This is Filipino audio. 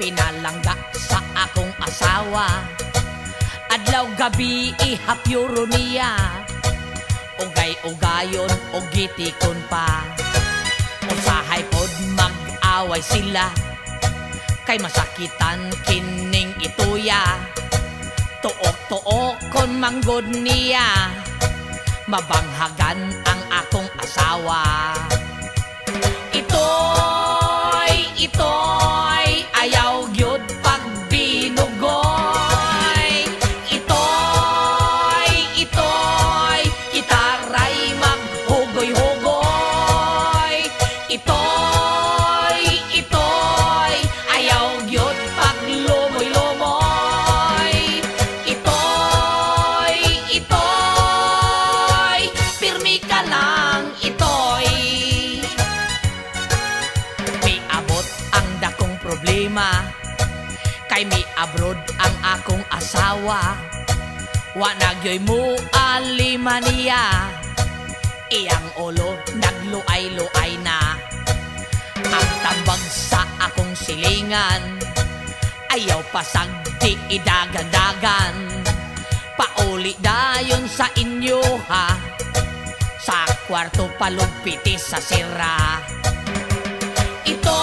pinalangga sa akong asawa. Adlaw gabi ihapyuro niya, ugay-ugayon o gitikon pa. Usahay pod mag-away sila, kay masakitan kining ituya. Tuok-tuok kon manggod niya, mabanghagan ang akong asawa. Itoy, ayaw gyud pag binugoy. Itoy, kitaray maghugoy-hugoy. Itoy, ayaw gyud pag lumoy-lumoy. Itoy, pirmi ka lang, itoy. May abot ang dakong problema, kay may abroad ang akong asawa. Wa nagyoy mo alima niya, iyang ulo nagluay-luay na. Ang tambag sa akong silingan, ayaw pasag di idagan-dagan. Pauli dayon sa inyo ha, sa kwarto palugpitis sa sira. Ito